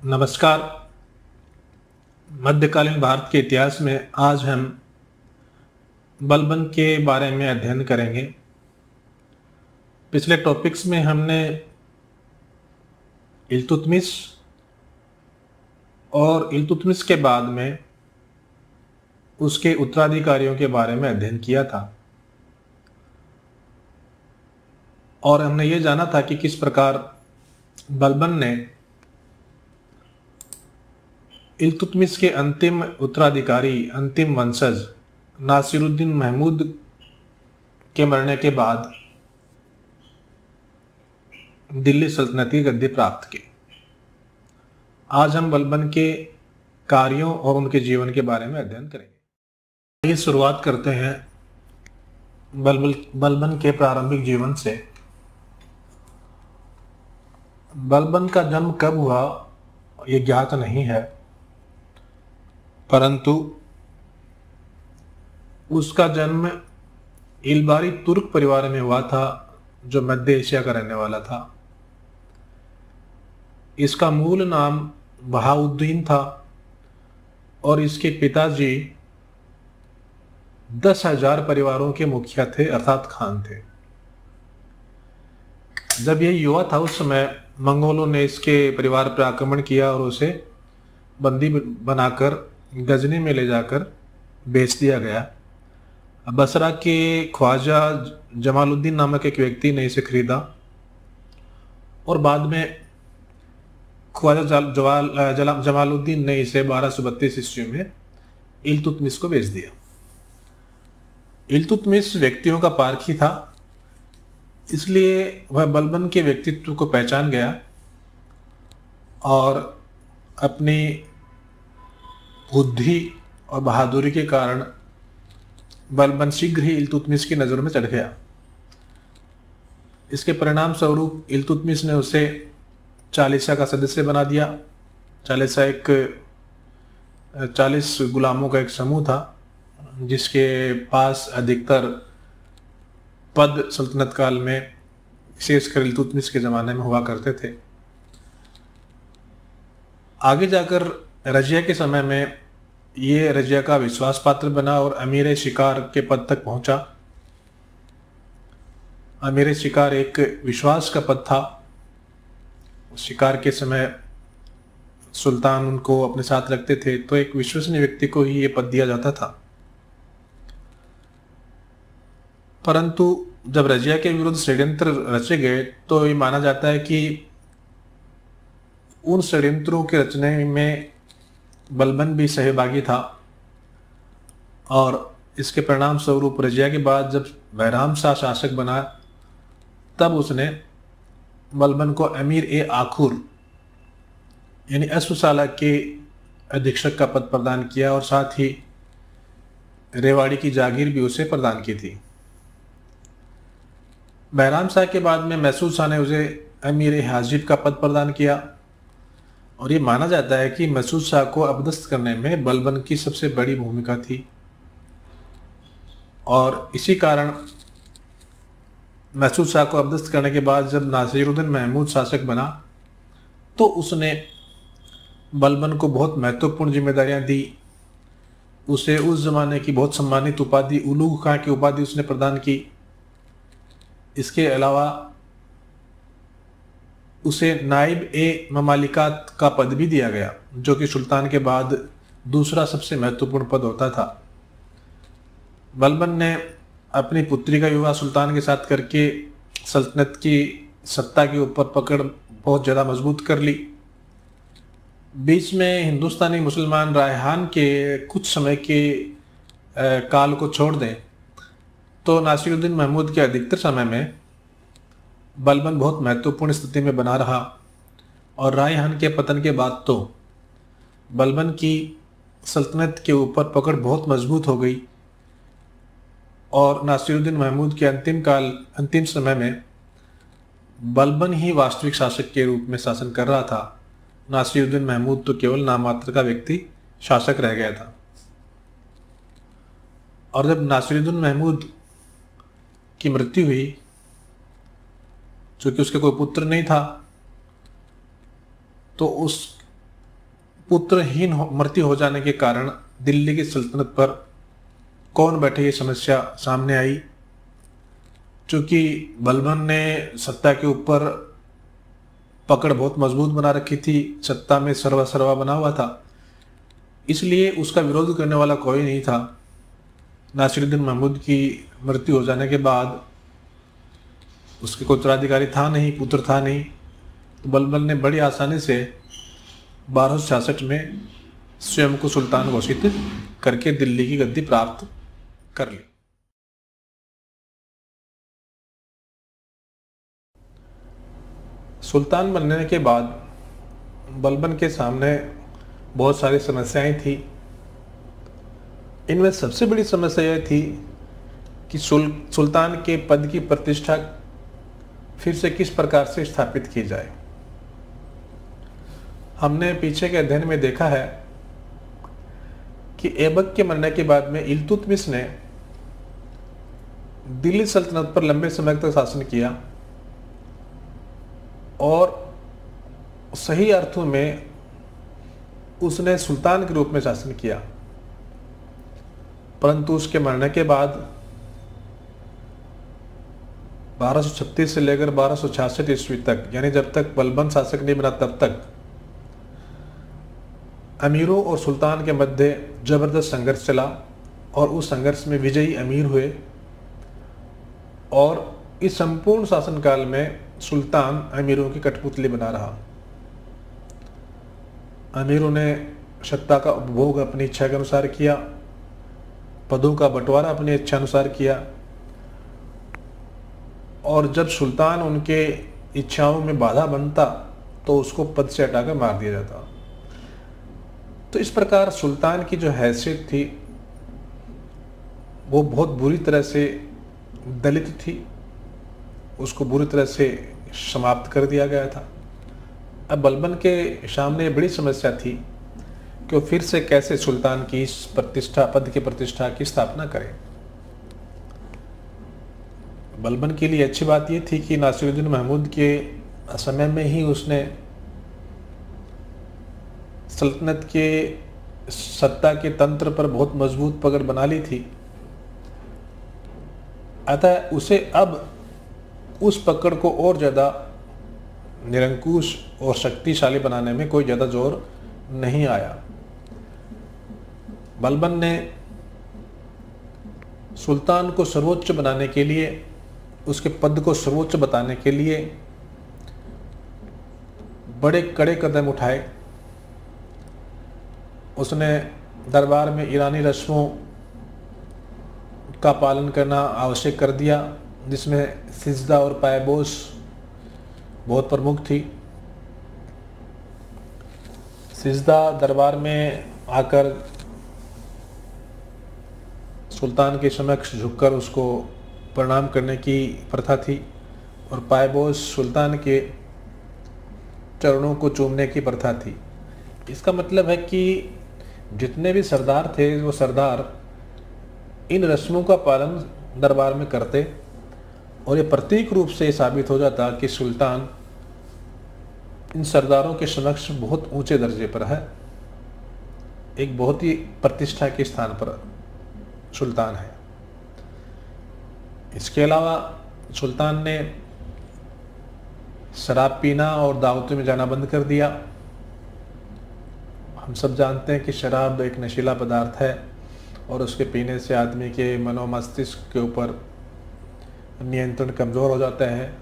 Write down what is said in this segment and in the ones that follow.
नमस्कार। मध्यकालीन भारत के इतिहास में आज हम बलबन के बारे में अध्ययन करेंगे। पिछले टॉपिक्स में हमने इल्तुतमिश और इल्तुतमिश के बाद में उसके उत्तराधिकारियों के बारे में अध्ययन किया था और हमने ये जाना था कि किस प्रकार बलबन ने इल्तुतमिश के अंतिम उत्तराधिकारी, अंतिम वंशज नासिरुद्दीन महमूद के मरने के बाद दिल्ली सल्तनत की गद्दी प्राप्त की। आज हम बलबन के कार्यों और उनके जीवन के बारे में अध्ययन करेंगे। ये शुरुआत करते हैं बलबन के प्रारंभिक जीवन से। बलबन का जन्म कब हुआ ये ज्ञात नहीं है, परंतु उसका जन्म इलबारी तुर्क परिवार में हुआ था जो मध्य एशिया का रहने वाला था। इसका मूल नाम बहाउद्दीन था और इसके पिताजी 10,000 परिवारों के मुखिया थे, अर्थात खान थे। जब यह युवा था उस समय मंगोलों ने इसके परिवार पर आक्रमण किया और उसे बंदी बनाकर गजनी में ले जाकर बेच दिया गया। बसरा के ख्वाजा जमालुद्दीन नामक एक व्यक्ति ने इसे खरीदा और बाद में ख्वाजा जमालुद्दीन ने इसे 1232 ईस्वी में इल्तुतमिश को बेच दिया। इल्तुतमिश व्यक्तियों का पारखी था, इसलिए वह बलबन के व्यक्तित्व को पहचान गया और अपनी बुद्धि और बहादुरी के कारण बलबन शीघ्र ही इल्तुतमिश की नज़रों में चढ़ गया। इसके परिणाम स्वरूप इल्तुतमिश ने उसे चालीसा का सदस्य बना दिया। चालीसा एक 40 गुलामों का एक समूह था जिसके पास अधिकतर पद सल्तनत काल में विशेषकर इल्तुतमिश के ज़माने में हुआ करते थे। आगे जाकर रजिया के समय में ये रजिया का विश्वास पात्र बना और अमीर शिकार के पद तक पहुंचा। अमीर शिकार एक विश्वास का पद था। शिकार के समय सुल्तान उनको अपने साथ रखते थे, तो एक विश्वसनीय व्यक्ति को ही ये पद दिया जाता था। परंतु जब रजिया के विरुद्ध षड्यंत्र रचे गए तो ये माना जाता है कि उन षड्यंत्रों के रचने में बलबन भी सहभागी था और इसके परिणाम स्वरूप रजिया के बाद जब बैराम शाह शासक बना तब उसने बलबन को अमीर ए आखुर यानी अश्वशाला के अधीक्षक का पद प्रदान किया और साथ ही रेवाड़ी की जागीर भी उसे प्रदान की थी। बैराम शाह के बाद में मैसूर शाह ने उसे अमीर ए हाजिब का पद प्रदान किया और ये माना जाता है कि मैसूर शाह को अपदस्थ करने में बलबन की सबसे बड़ी भूमिका थी और इसी कारण मैसूर शाह को अपदस्थ करने के बाद जब नासिरुद्दीन महमूद शासक बना तो उसने बलबन को बहुत महत्वपूर्ण जिम्मेदारियां दी। उसे उस जमाने की बहुत सम्मानित उपाधि उलूग खां की उपाधि उसने प्रदान की। इसके अलावा उसे नाइब ए ममालिकात का पद भी दिया गया जो कि सुल्तान के बाद दूसरा सबसे महत्वपूर्ण पद होता था। बलबन ने अपनी पुत्री का विवाह सुल्तान के साथ करके सल्तनत की सत्ता के ऊपर पकड़ बहुत ज़्यादा मजबूत कर ली। बीच में हिंदुस्तानी मुसलमान रायहान के कुछ समय के काल को छोड़ दें तो नासिरुद्दीन महमूद के अधिकतर समय में बलबन बहुत महत्वपूर्ण स्थिति में बना रहा और रायहान के पतन के बाद तो बलबन की सल्तनत के ऊपर पकड़ बहुत मजबूत हो गई और नासिरुद्दीन महमूद के अंतिम समय में बलबन ही वास्तविक शासक के रूप में शासन कर रहा था। नासिरुद्दीन महमूद तो केवल नाममात्र का व्यक्ति शासक रह गया था। और जब नासिरुद्दीन महमूद की मृत्यु हुई, चूंकि उसके कोई पुत्र नहीं था, तो उस पुत्रहीन मृत्यु हो जाने के कारण दिल्ली की सल्तनत पर कौन बैठे, ये समस्या सामने आई। चूंकि बलबन ने सत्ता के ऊपर पकड़ बहुत मजबूत बना रखी थी, सत्ता में सर्वा बना हुआ था, इसलिए उसका विरोध करने वाला कोई नहीं था। नासिरुद्दीन महमूद की मृत्यु हो जाने के बाद उसके कोई उत्तराधिकारी था नहीं, पुत्र था नहीं, तो बलबन ने बड़ी आसानी से 1266 में स्वयं को सुल्तान घोषित करके दिल्ली की गद्दी प्राप्त कर ली। सुल्तान बनने के बाद बलबन के सामने बहुत सारी समस्याएं थी। इनमें सबसे बड़ी समस्या यह थी कि सुल्तान के पद की प्रतिष्ठा फिर से किस प्रकार से स्थापित की जाए। हमने पीछे के अध्ययन में देखा है कि ऐबक के मरने के बाद में इल्तुतमिश ने दिल्ली सल्तनत पर लंबे समय तक शासन किया और सही अर्थों में उसने सुल्तान के रूप में शासन किया। परंतु उसके मरने के बाद 1236 से लेकर 1266 ईस्वी तक, यानी जब तक बलबन शासक नहीं बना तब तक अमीरों और सुल्तान के मध्य जबरदस्त संघर्ष चला और उस संघर्ष में विजयी अमीर हुए और इस संपूर्ण शासनकाल में सुल्तान अमीरों की कठपुतली बना रहा। अमीरों ने सत्ता का उपभोग अपनी इच्छा के अनुसार किया, पदों का बंटवारा अपनी इच्छा अनुसार किया और जब सुल्तान उनके इच्छाओं में बाधा बनता तो उसको पद से हटाकर मार दिया जाता। तो इस प्रकार सुल्तान की जो हैसियत थी वो बहुत बुरी तरह से दलित थी, उसको बुरी तरह से समाप्त कर दिया गया था। अब बलबन के सामने बड़ी समस्या थी कि वो फिर से कैसे सुल्तान की इस पद की प्रतिष्ठा की स्थापना करें। बलबन के लिए अच्छी बात यह थी कि नासिरुद्दीन महमूद के समय में ही उसने सल्तनत के सत्ता के तंत्र पर बहुत मजबूत पकड़ बना ली थी, अतः उसे अब उस पकड़ को और ज़्यादा निरंकुश और शक्तिशाली बनाने में कोई ज़्यादा जोर नहीं आया। बलबन ने सुल्तान को सर्वोच्च बनाने के लिए, उसके पद को सर्वोच्च बताने के लिए बड़े कड़े कदम उठाए। उसने दरबार में ईरानी रस्मों का पालन करना आवश्यक कर दिया, जिसमें सिजदा और पायबोस बहुत प्रमुख थी। सिजदा दरबार में आकर सुल्तान के समक्ष झुककर उसको प्रणाम करने की प्रथा थी और पायबोस सुल्तान के चरणों को चूमने की प्रथा थी। इसका मतलब है कि जितने भी सरदार थे वो सरदार इन रस्मों का पालन दरबार में करते और ये प्रतीक रूप से साबित हो जाता कि सुल्तान इन सरदारों के समक्ष बहुत ऊंचे दर्जे पर है, एक बहुत ही प्रतिष्ठा के स्थान पर सुल्तान है। इसके अलावा सुल्तान ने शराब पीना और दावतों में जाना बंद कर दिया। हम सब जानते हैं कि शराब एक नशीला पदार्थ है और उसके पीने से आदमी के मनोमस्तिष्क के ऊपर नियंत्रण कमज़ोर हो जाता है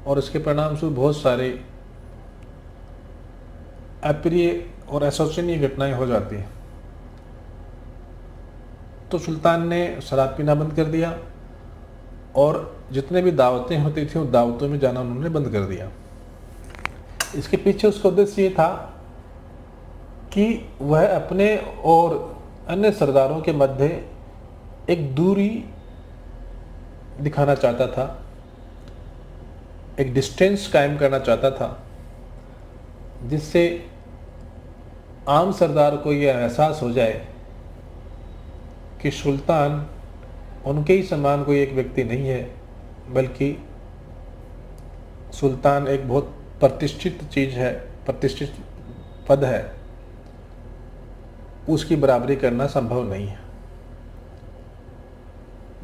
और इसके परिणाम स्वरूप बहुत सारे अप्रिय और अशोचनीय घटनाएं हो जाती हैं। तो सुल्तान ने शराब पीना बंद कर दिया और जितने भी दावतें होती थी उन दावतों में जाना उन्होंने बंद कर दिया। इसके पीछे उसका उद्देश्य ये था कि वह अपने और अन्य सरदारों के मध्य एक दूरी दिखाना चाहता था, एक डिस्टेंस कायम करना चाहता था, जिससे आम सरदार को यह एहसास हो जाए कि सुल्तान उनके ही समान कोई एक व्यक्ति नहीं है, बल्कि सुल्तान एक बहुत प्रतिष्ठित चीज़ है, प्रतिष्ठित पद है उसकी बराबरी करना संभव नहीं है।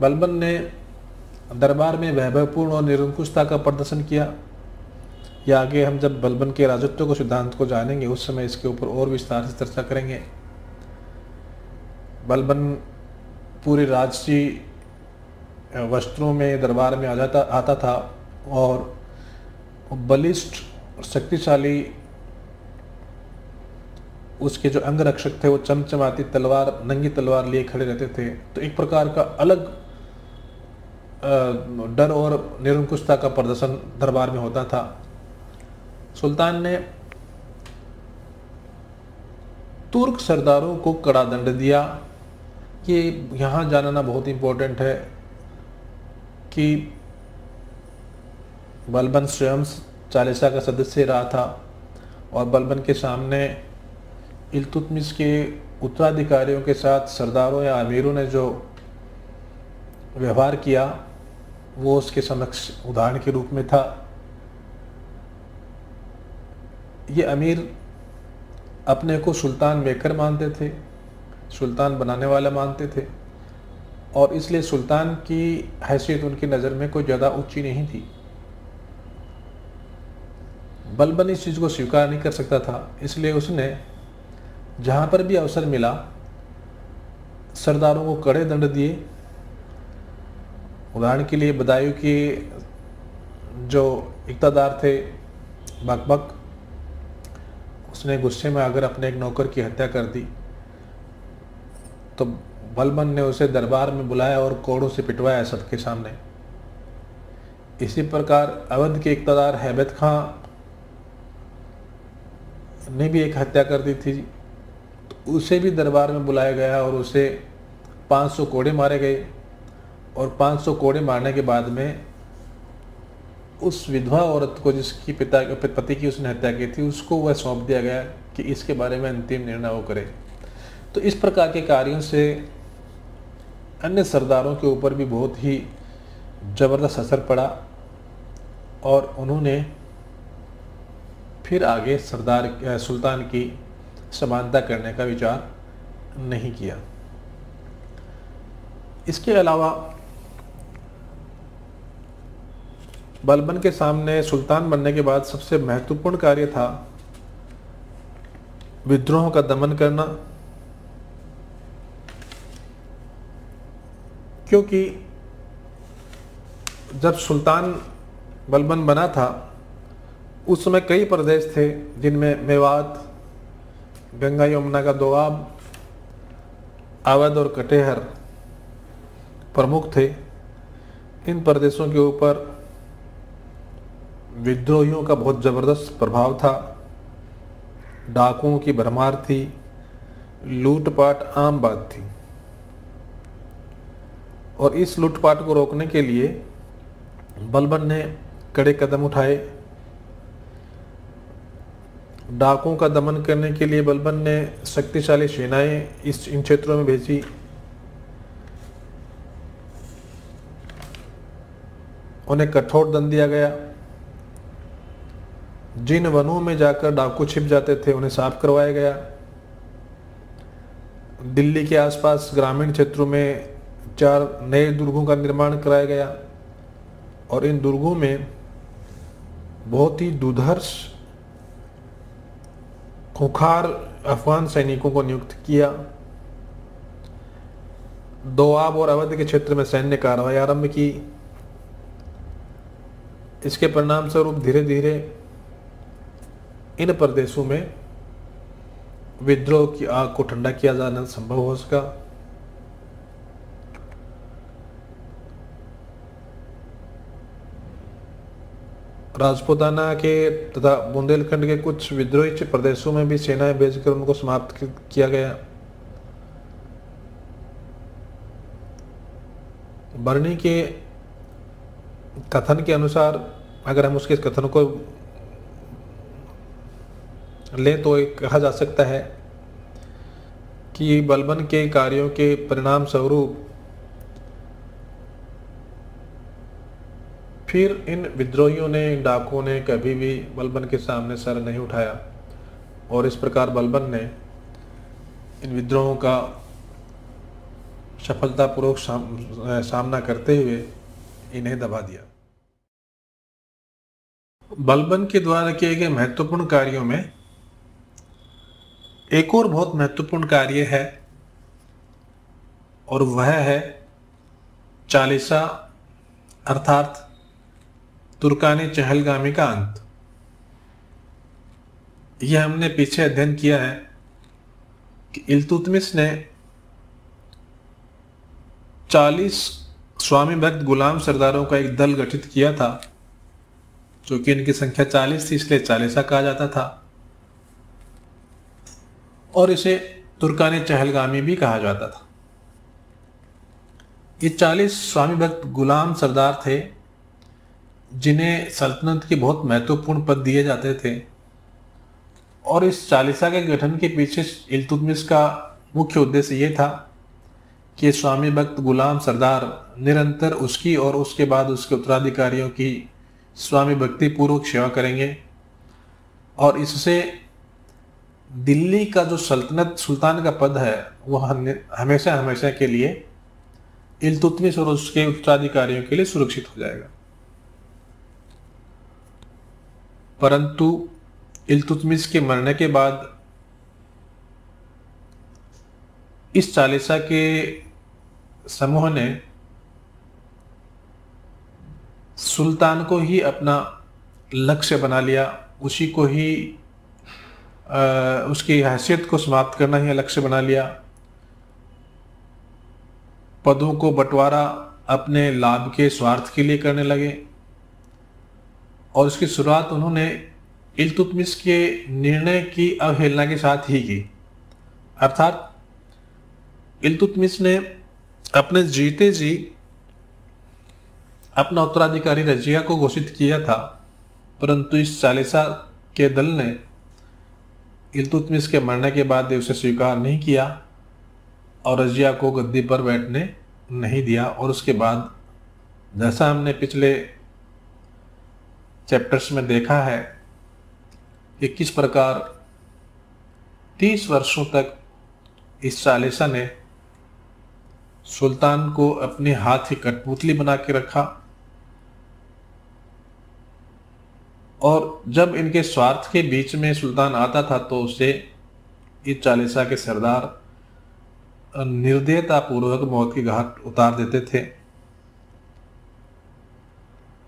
बलबन ने दरबार में वैभवपूर्ण और निरंकुशता का प्रदर्शन किया। या आगे हम जब बलबन के राजत्व को सिद्धांत को जानेंगे उस समय इसके ऊपर और विस्तार से चर्चा करेंगे। बलबन पूरे राजसी वस्त्रों में दरबार में आता था और बलिष्ठ और शक्तिशाली उसके जो अंगरक्षक थे वो चमचमाती तलवार, नंगी तलवार लिए खड़े रहते थे। तो एक प्रकार का अलग डर और निरंकुशता का प्रदर्शन दरबार में होता था। सुल्तान ने तुर्क सरदारों को कड़ा दंड दिया। ये यहाँ जानना बहुत इम्पोर्टेंट है कि बलबन स्वयं चालीसा का सदस्य रहा था और बलबन के सामने इल्तुतमिश के उत्तराधिकारियों के साथ सरदारों या अमीरों ने जो व्यवहार किया वो उसके समक्ष उदाहरण के रूप में था। ये अमीर अपने को सुल्तान मेकर मानते थे, सुल्तान बनाने वाला मानते थे और इसलिए सुल्तान की हैसियत उनकी नज़र में कोई ज़्यादा ऊंची नहीं थी। बलबन इस चीज़ को स्वीकार नहीं कर सकता था, इसलिए उसने जहाँ पर भी अवसर मिला सरदारों को कड़े दंड दिए। उदाहरण के लिए बदायूं के जो इक़्तिदार थे बकबक, उसने गुस्से में आकर अपने एक नौकर की हत्या कर दी तो बलबन ने उसे दरबार में बुलाया और कोड़ों से पिटवाया सबके सामने। इसी प्रकार अवध के इक़्तिदार हैबत खां ने भी एक हत्या कर दी थी तो उसे भी दरबार में बुलाया गया और उसे 500 कोड़े मारे गए और 500 कोड़े मारने के बाद में उस विधवा औरत को जिसकी पति की उसने हत्या की थी उसको वह सौंप दिया गया कि इसके बारे में अंतिम निर्णय वो करे। तो इस प्रकार के कार्यों से अन्य सरदारों के ऊपर भी बहुत ही ज़बरदस्त असर पड़ा और उन्होंने फिर आगे सुल्तान की समानता करने का विचार नहीं किया। इसके अलावा बलबन के सामने सुल्तान बनने के बाद सबसे महत्वपूर्ण कार्य था विद्रोह का दमन करना, क्योंकि जब सुल्तान बलबन बना था उस समय कई प्रदेश थे जिनमें मेवात, गंगा यमुना का दोआब, अवध और कटेहर प्रमुख थे। इन प्रदेशों के ऊपर विद्रोहियों का बहुत ज़बरदस्त प्रभाव था, डाकुओं की भरमार थी, लूटपाट आम बात थी और इस लूटपाट को रोकने के लिए बलबन ने कड़े कदम उठाए। डाकुओं का दमन करने के लिए बलबन ने शक्तिशाली सेनाएं इन क्षेत्रों में भेजी। उन्हें कठोर दंड दिया गया। जिन वनों में जाकर डाकू छिप जाते थे उन्हें साफ करवाया गया। दिल्ली के आसपास ग्रामीण क्षेत्रों में 4 नए दुर्गों का निर्माण कराया गया और इन दुर्गों में बहुत ही दुर्धर्ष खूंखार अफगान सैनिकों को नियुक्त किया। दोआब और अवध के क्षेत्र में सैन्य कार्रवाई आरंभ की। इसके परिणाम स्वरूप धीरे धीरे इन प्रदेशों में विद्रोह की आग को ठंडा किया जाना संभव हो सका। राजपूताना के तथा बुंदेलखंड के कुछ विद्रोही प्रदेशों में भी सेनाएं भेजकर उनको समाप्त किया गया। बर्नी के कथन के अनुसार अगर हम उसके कथन को लें तो कहा जा सकता है कि बलबन के कार्यों के परिणाम स्वरूप फिर इन विद्रोहियों ने, इन डाकुओं ने कभी भी बलबन के सामने सर नहीं उठाया और इस प्रकार बलबन ने इन विद्रोहों का सफलतापूर्वक सामना करते हुए इन्हें दबा दिया। बलबन के द्वारा किए गए महत्वपूर्ण कार्यों में एक और बहुत महत्वपूर्ण कार्य है और वह है चालीसा अर्थात तुर्कानी चहलगामी का अंत। यह हमने पीछे अध्ययन किया है कि इल्तुतमिश ने 40 स्वामी भक्त गुलाम सरदारों का एक दल गठित किया था, जो कि इनकी संख्या 40 थी, इसलिए चालीसा कहा जाता था और इसे तुर्कानी चहलगामी भी कहा जाता था। ये 40 स्वामी भक्त गुलाम सरदार थे जिन्हें सल्तनत के बहुत महत्वपूर्ण पद दिए जाते थे और इस चालीसा के गठन के पीछे इल्तुतमिश का मुख्य उद्देश्य ये था कि स्वामी भक्त गुलाम सरदार निरंतर उसकी और उसके बाद उसके उत्तराधिकारियों की स्वामी भक्ति पूर्वक सेवा करेंगे और इससे दिल्ली का जो सल्तनत सुल्तान का पद है वह हमेशा हमेशा के लिए इल्तुतमिश और उसके उत्तराधिकारियों के लिए सुरक्षित हो जाएगा। परंतु इल्तुतमिश के मरने के बाद इस चालीसा के समूह ने सुल्तान को ही अपना लक्ष्य बना लिया, उसी को ही उसकी हैसियत को समाप्त करना ही लक्ष्य बना लिया। पदों को बंटवारा अपने लाभ के स्वार्थ के लिए करने लगे और इसकी शुरुआत उन्होंने इल्तुतमिश के निर्णय की अवहेलना के साथ ही की। अर्थात इल्तुतमिश ने अपने जीते जी अपना उत्तराधिकारी रजिया को घोषित किया था, परंतु इस चालीसा के दल ने इल्तुतमिश के मरने के बाद उसे स्वीकार नहीं किया और रजिया को गद्दी पर बैठने नहीं दिया। और उसके बाद जैसा हमने पिछले चैप्टर्स में देखा है कि किस प्रकार 30 वर्षों तक इस चालीसा ने सुल्तान को अपने हाथ की कठपुतली बना के रखा और जब इनके स्वार्थ के बीच में सुल्तान आता था तो उसे इस चालीसा के सरदार निर्दयता पूर्वक मौत की घाट उतार देते थे।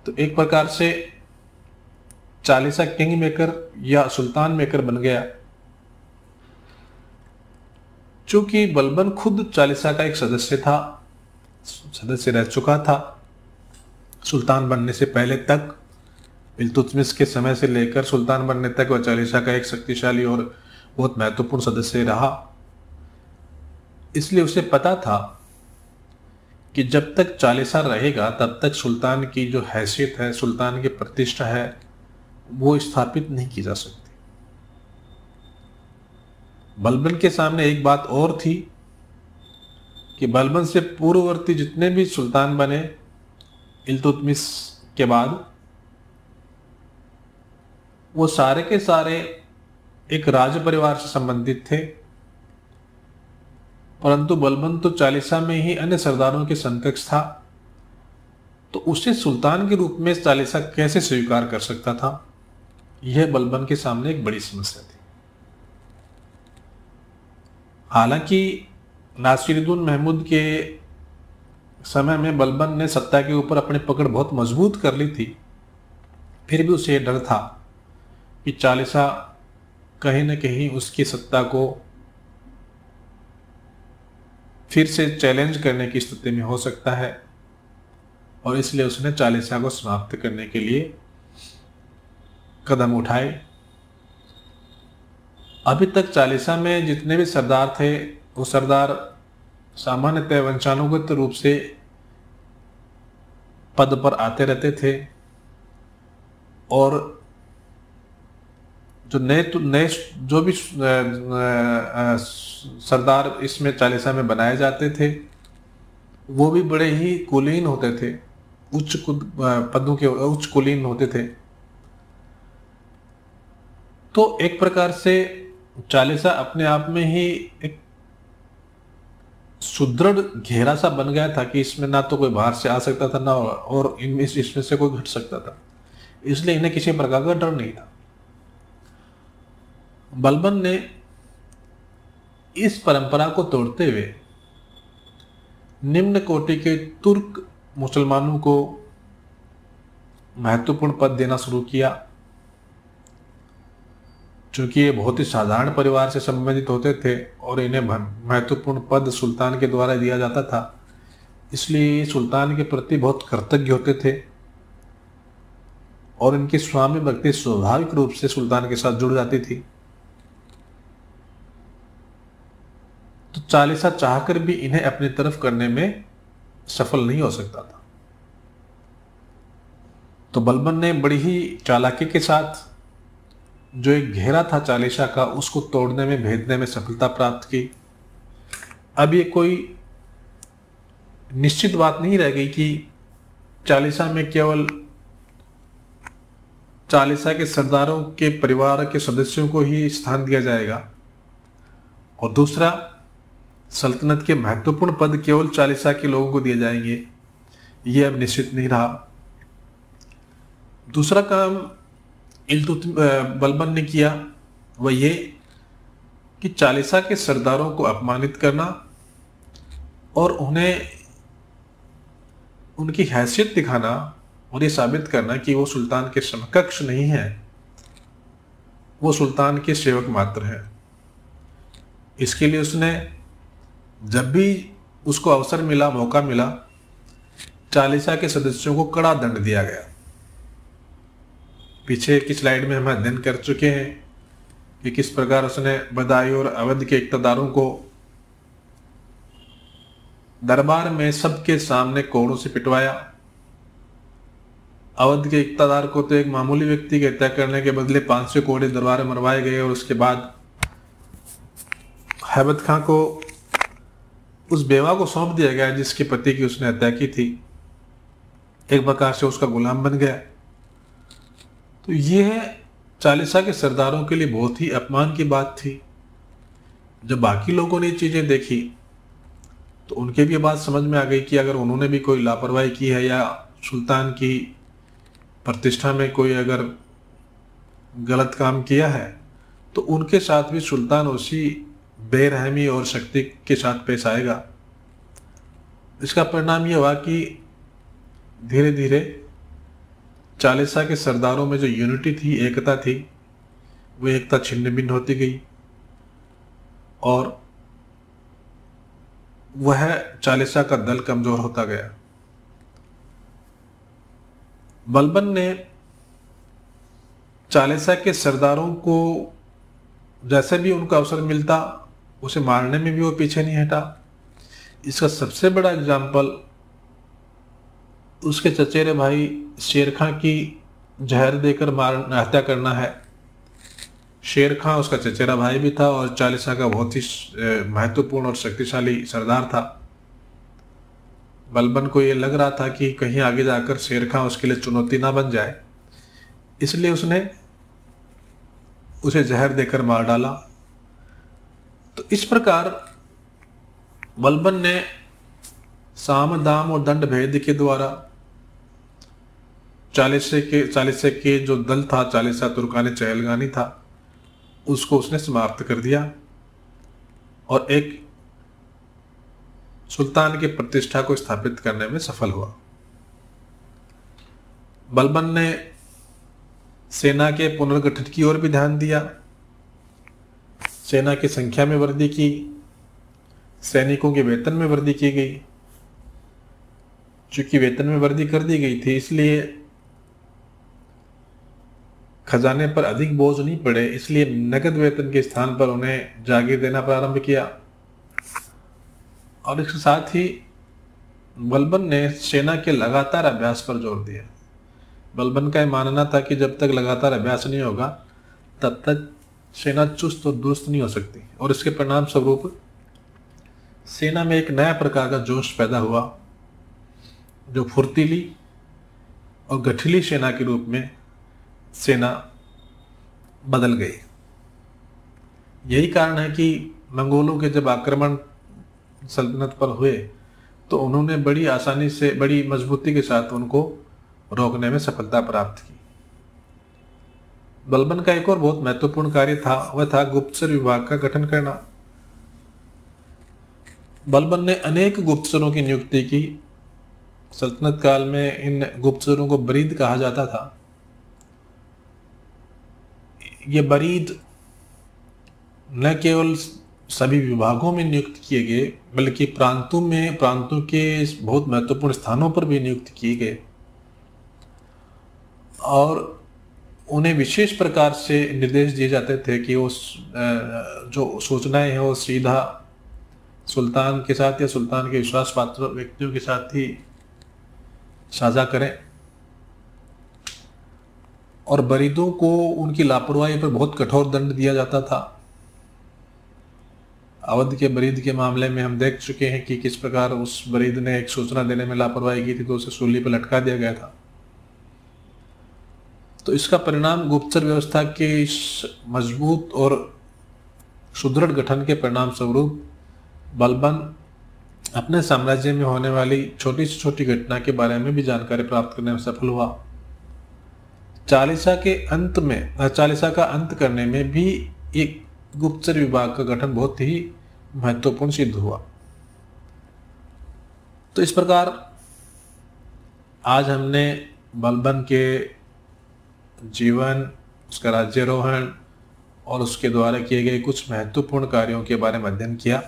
तो एक प्रकार से चालीसा किंग मेकर या सुल्तान मेकर बन गया। चूंकि बलबन खुद चालीसा का एक सदस्य रह चुका था सुल्तान बनने से पहले तक, इल्तुतमिश के समय से लेकर सुल्तान बनने तक वह चालीसा का एक शक्तिशाली और बहुत महत्वपूर्ण सदस्य रहा। इसलिए उसे पता था कि जब तक चालीसा रहेगा तब तक सुल्तान की जो हैसियत है, सुल्तान की प्रतिष्ठा है, वो स्थापित नहीं की जा सकती। बलबन के सामने एक बात और थी कि बलबन से पूर्ववर्ती जितने भी सुल्तान बने इल्तुतमिश के बाद, वो सारे के सारे एक राज परिवार से संबंधित थे, परंतु बलबन तो चालीसा में ही अन्य सरदारों के समकक्ष था, तो उसे सुल्तान के रूप में चालीसा कैसे स्वीकार कर सकता था? यह बलबन के सामने एक बड़ी समस्या थी। हालांकि नासिरुद्दीन महमूद के समय में बलबन ने सत्ता के ऊपर अपनी पकड़ बहुत मजबूत कर ली थी, फिर भी उसे डर था कि चालीसा कहीं न कहीं उसकी सत्ता को फिर से चैलेंज करने की स्थिति में हो सकता है और इसलिए उसने चालीसा को समाप्त करने के लिए कदम उठाए। अभी तक चालीसा में जितने भी सरदार थे वो सरदार सामान्यतः वंशानुगत रूप से पद पर आते रहते थे और जो भी सरदार इसमें चालीसा में बनाए जाते थे वो भी बड़े ही कुलीन होते थे, उच्च पदों के उच्च कुलीन होते थे। तो एक प्रकार से चालीसा अपने आप में ही एक सुदृढ़ घेरा सा बन गया था कि इसमें ना तो कोई बाहर से आ सकता था ना और इसमें से कोई घट सकता था, इसलिए इन्हें किसी प्रकार का डर नहीं था। बलबन ने इस परंपरा को तोड़ते हुए निम्न कोटि के तुर्क मुसलमानों को महत्वपूर्ण पद देना शुरू किया। चूंकि ये बहुत ही साधारण परिवार से संबंधित होते थे और इन्हें महत्वपूर्ण पद सुल्तान के द्वारा दिया जाता था, इसलिए सुल्तान के प्रति बहुत कृतज्ञ होते थे और इनकी स्वामी भक्ति स्वाभाविक रूप से सुल्तान के साथ जुड़ जाती थी। तो चालीसा चाहकर भी इन्हें अपनी तरफ करने में सफल नहीं हो सकता था। तो बलबन ने बड़ी ही चालाकी के साथ जो एक घेरा था चालीसा का, उसको तोड़ने में, भेदने में सफलता प्राप्त की। अब ये कोई निश्चित बात नहीं रह गई कि चालीसा में केवल चालीसा के सरदारों के परिवार के सदस्यों को ही स्थान दिया जाएगा और दूसरा, सल्तनत के महत्वपूर्ण पद केवल चालीसा के लोगों को दिए जाएंगे, ये अब निश्चित नहीं रहा। दूसरा काम बलबन ने किया वह ये कि चालीसा के सरदारों को अपमानित करना और उन्हें उनकी हैसियत दिखाना और ये साबित करना कि वो सुल्तान के समकक्ष नहीं है, वो सुल्तान के सेवक मात्र हैं। इसके लिए उसने जब भी उसको अवसर मिला, मौका मिला, चालीसा के सदस्यों को कड़ा दंड दिया गया। पीछे की स्लाइड में हम अध्ययन कर चुके हैं कि किस प्रकार उसने बदायूं और अवध के इक़्तिदारों को दरबार में सबके सामने कोड़ों से पिटवाया। अवध के इक़्तिदार को तो एक मामूली व्यक्ति की हत्या करने के बदले 500 कोड़े दरबार में मरवाए गए और उसके बाद हैबत खां को उस बेवा को सौंप दिया गया जिसके पति की उसने हत्या की थी। एक प्रकार से उसका गुलाम बन गया। तो यह चालीसा के सरदारों के लिए बहुत ही अपमान की बात थी। जब बाकी लोगों ने ये चीजें देखी तो उनके भी बात समझ में आ गई कि अगर उन्होंने भी कोई लापरवाही की है या सुल्तान की प्रतिष्ठा में कोई अगर गलत काम किया है तो उनके साथ भी सुल्तान उसी बेरहमी और शक्ति के साथ पेश आएगा। इसका परिणाम यह हुआ कि धीरे धीरे चालीसा के सरदारों में जो यूनिटी थी, एकता थी, वो एकता छिन्न भिन्न होती गई और वह चालीसा का दल कमजोर होता गया। बलबन ने चालीसा के सरदारों को जैसे भी उनका अवसर मिलता उसे मारने में भी वो पीछे नहीं हटा। इसका सबसे बड़ा एग्जाम्पल उसके चचेरे भाई शेर खां की जहर देकर हत्या करना है। शेर खां उसका चचेरा भाई भी था और चालीसा का बहुत ही महत्वपूर्ण और शक्तिशाली सरदार था। बलबन को ये लग रहा था कि कहीं आगे जाकर शेर खां उसके लिए चुनौती ना बन जाए, इसलिए उसने उसे जहर देकर मार डाला। तो इस प्रकार बलबन ने साम दाम और दंड भेद के द्वारा चालीसे के जो दल था, चालीसा तुर्कानी चहलगानी था, उसको उसने समाप्त कर दिया और एक सुल्तान की प्रतिष्ठा को स्थापित करने में सफल हुआ। बलबन ने सेना के पुनर्गठन की ओर भी ध्यान दिया। सेना की संख्या में वृद्धि की, सैनिकों के वेतन में वृद्धि की गई। चूंकि वेतन में वृद्धि कर दी गई थी इसलिए खजाने पर अधिक बोझ नहीं पड़े, इसलिए नकद वेतन के स्थान पर उन्हें जागीर देना प्रारंभ किया। और इसके साथ ही बलबन ने सेना के लगातार अभ्यास पर जोर दिया। बलबन का यह मानना था कि जब तक लगातार अभ्यास नहीं होगा तब तक सेना चुस्त और दुरुस्त नहीं हो सकती और इसके परिणाम स्वरूप सेना में एक नया प्रकार का जोश पैदा हुआ जो फुर्तीली और गठिली सेना के रूप में सेना बदल गई। यही कारण है कि मंगोलों के जब आक्रमण सल्तनत पर हुए तो उन्होंने बड़ी आसानी से, बड़ी मजबूती के साथ उनको रोकने में सफलता प्राप्त की। बलबन का एक और बहुत महत्वपूर्ण कार्य था, वह था गुप्तचर विभाग का गठन करना। बलबन ने अनेक गुप्तचरों की नियुक्ति की। सल्तनत काल में इन गुप्तचरों को बरीद कहा जाता था। ये बरीद न केवल सभी विभागों में नियुक्त किए गए, बल्कि प्रांतों के बहुत महत्वपूर्ण स्थानों पर भी नियुक्त किए गए और उन्हें विशेष प्रकार से निर्देश दिए जाते थे कि वो जो सूचनाएं हैं वो सीधा सुल्तान के साथ या सुल्तान के विश्वास पात्र व्यक्तियों के साथ ही साझा करें। और बरीदों को उनकी लापरवाही पर बहुत कठोर दंड दिया जाता था। अवध के बरीद के मामले में हम देख चुके हैं कि किस प्रकार उस बरीद ने एक सूचना देने में लापरवाही की थी तो उसे सूली पर लटका दिया गया था। तो इसका परिणाम गुप्तचर व्यवस्था के इस मजबूत और सुदृढ़ गठन के परिणाम स्वरूप बलबन अपने साम्राज्य में होने वाली छोटी से छोटी घटना के बारे में भी जानकारी प्राप्त करने में सफल हुआ। चालीसा का अंत करने में भी एक गुप्तचर विभाग का गठन बहुत ही महत्वपूर्ण सिद्ध हुआ। तो इस प्रकार आज हमने बलबन के जीवन, उसका राज्यारोहण और उसके द्वारा किए गए कुछ महत्वपूर्ण कार्यों के बारे में अध्ययन किया।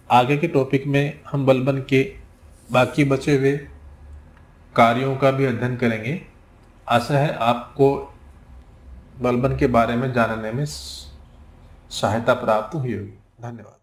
आगे के टॉपिक में हम बलबन के बाकी बचे हुए कार्यों का भी अध्ययन करेंगे। आशा है आपको बलबन के बारे में जानने में सहायता प्राप्त हुई होगी। धन्यवाद।